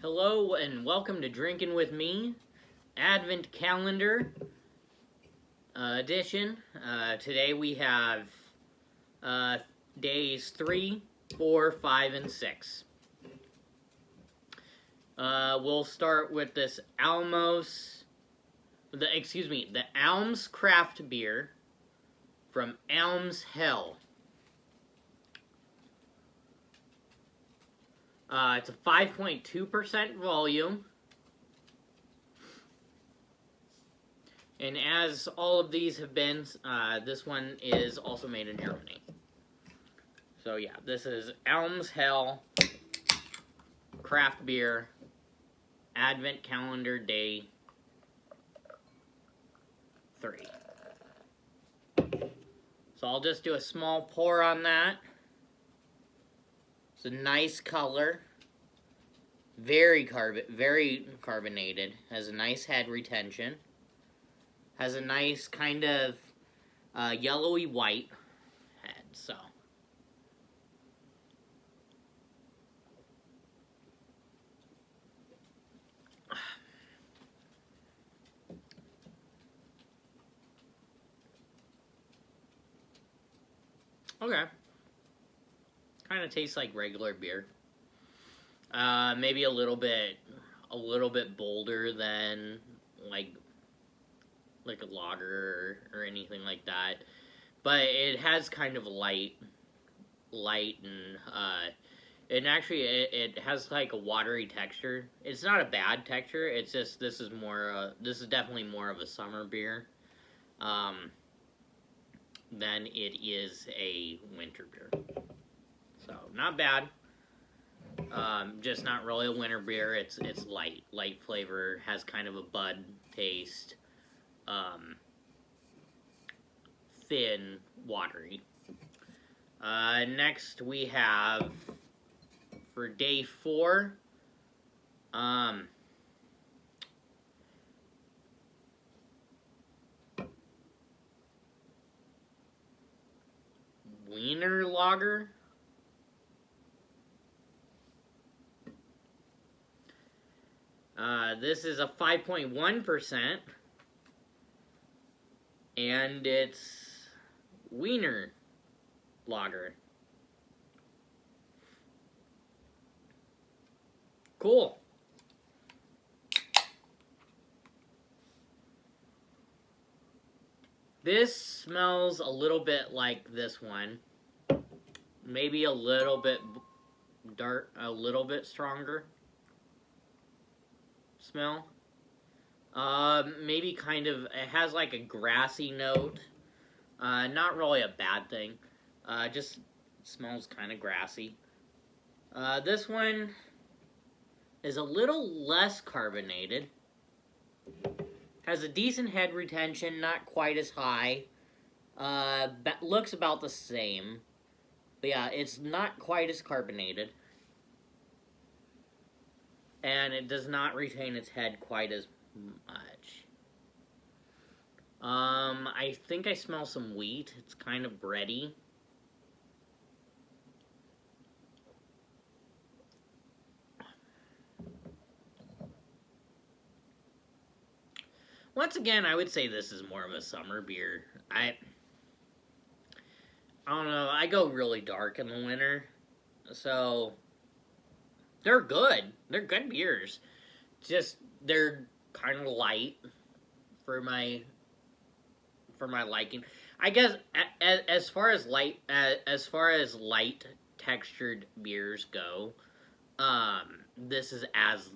Hello and welcome to Drinking With Me, Advent Calendar edition. Today we have days 3, 4, 5, and 6. We'll start with this the Alms Craft Beer from Alms Hell. It's a 5.2% volume. And as all of these have been, this one is also made in Germany. So yeah, this is Alms Hell Craft Beer Advent Calendar Day 3. So I'll just do a small pour on that. It's a nice color, very carbonated, has a nice head retention, has a nice kind of yellowy white head, so. Okay. Kind of tastes like regular beer. Maybe a little bit bolder than like a lager or anything like that. But it has kind of light and it has like a watery texture. It's not a bad texture. It's just this is definitely more of a summer beer than it is a winter beer. So, not bad. Just not really a winter beer. It's light flavor, has kind of a bud taste, thin, watery. Next we have, for day 4, Wiener Logger. This is a 5.1%, and it's Wiener Logger. Cool. This smells a little bit like this one. Maybe a little bit dark, a little bit stronger smell. Maybe kind of, it has like a grassy note. Not really a bad thing. Just smells kind of grassy. This one is a little less carbonated. Has a decent head retention, not quite as high. Looks about the same. But yeah, it's not quite as carbonated. And it does not retain its head quite as much. I think I smell some wheat. It's kind of bready. Once again, I would say this is more of a summer beer. I don't know. I go really dark in the winter, so they're good. They're good beers. Just they're kind of light for my liking. I guess as far as light textured beers go, this is as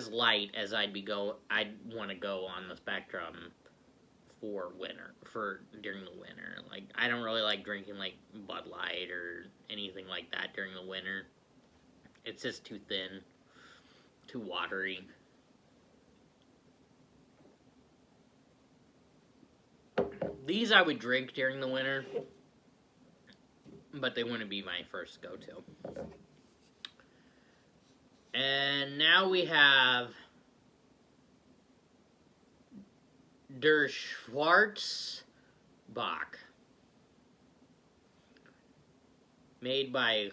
light as I'd want to go on the spectrum for during the winter. Like, I don't really like drinking like Bud Light or anything like that during the winter. It's just too thin, too watery. These I would drink during the winter, but they wouldn't be my first go-to. And now we have Der Schwartz Bach, made by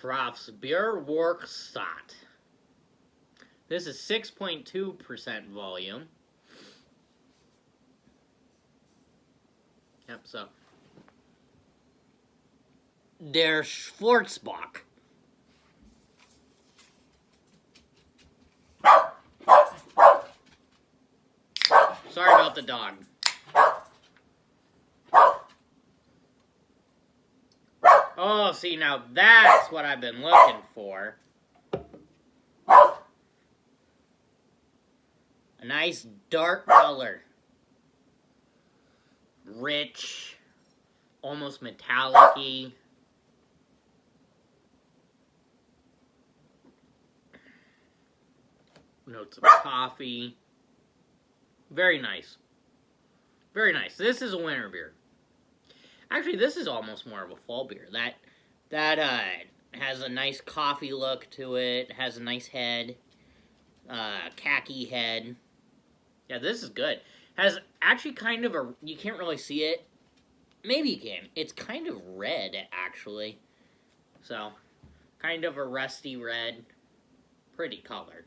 Schwartz. This is 6.2% volume. Yep, so. Der Schwartz Bach. Sorry about the dog. Oh, see, now that's what I've been looking for. A nice dark color. Rich. Almost metallic-y. Notes of coffee. Very nice. Very nice. This is a winter beer. Actually, this is almost more of a fall beer. That has a nice coffee look to it. Has a nice head. Khaki head. Yeah, this is good. Has actually kind of a... You can't really see it. Maybe you can. It's kind of red, actually. So, kind of a rusty red. Pretty color.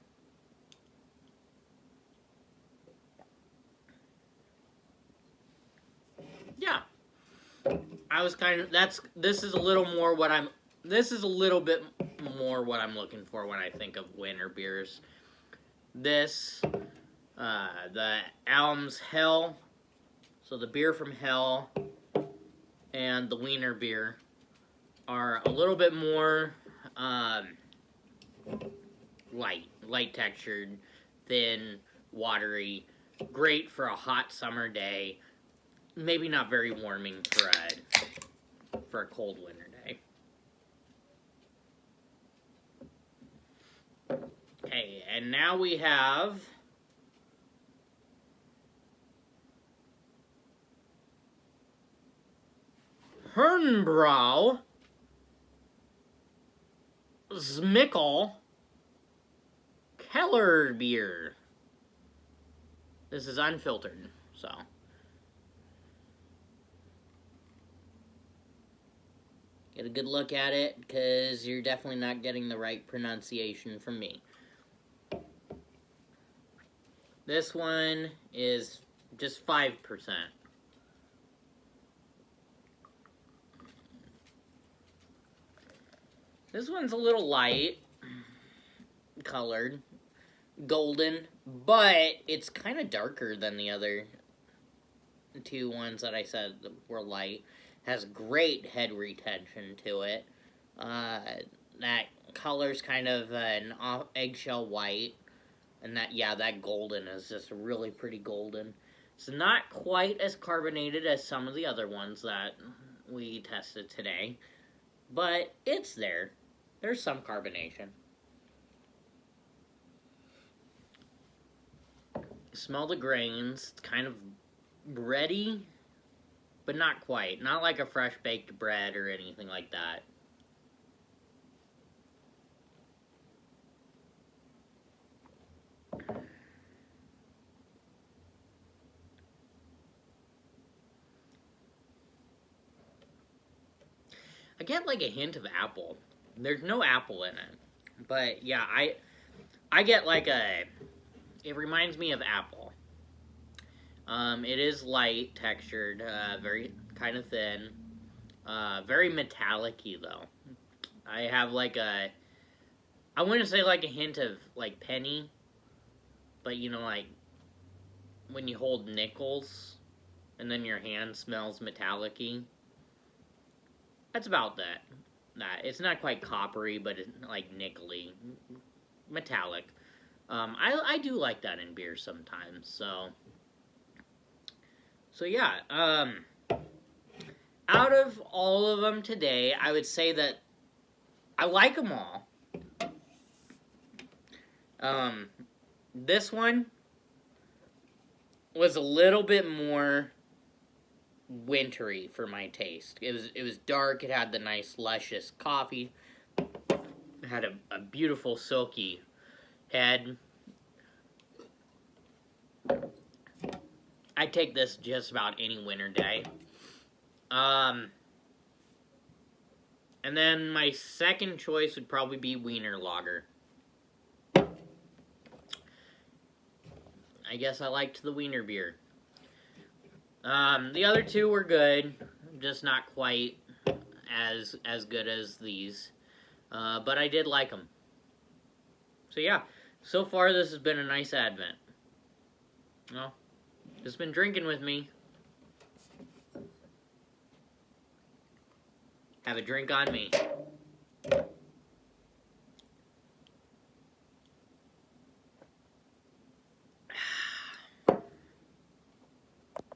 Yeah. I was kind of... This is a little more what I'm... This is a little bit more what I'm looking for when I think of winter beers. This... the Alm's Hell, so the beer from Hell, and the Wiener beer are a little bit more light textured, thin, watery, great for a hot summer day, maybe not very warming for a cold winter day. Okay, and now we have Hernbrau Zmickel Keller beer. This is unfiltered, so. Get a good look at it, because you're definitely not getting the right pronunciation from me. This one is just 5%. This one's a little light colored, golden, but it's kind of darker than the other two ones that I said were light. Has great head retention to it. That color's kind of an eggshell white, and that golden is just really pretty golden. It's not quite as carbonated as some of the other ones that we tested today, but it's there. There's some carbonation. Smell the grains. It's kind of bready, but not quite. Not like a fresh baked bread or anything like that. I get like a hint of apple. There's no apple in it. But yeah, I get like it reminds me of apple. It is light textured, very kind of thin, very metallic-y though. I have like I wouldn't say like a hint of like penny, but you know, like when you hold nickels and then your hand smells metallic-y. That's about that. It's not quite coppery, but it's like nickely, metallic. I do like that in beer sometimes. So yeah. Out of all of them today, I would say that I like them all. This one was a little bit more wintry for my taste. It was dark. It had the nice luscious coffee. It had a beautiful silky head. I'd take this just about any winter day. And then my second choice would probably be Wiener Logger. I guess I liked the Wiener beer. The other two were good, just not quite as good as these. But I did like them. So yeah, so far this has been a nice Advent. Well, just been drinking with me. Have a drink on me.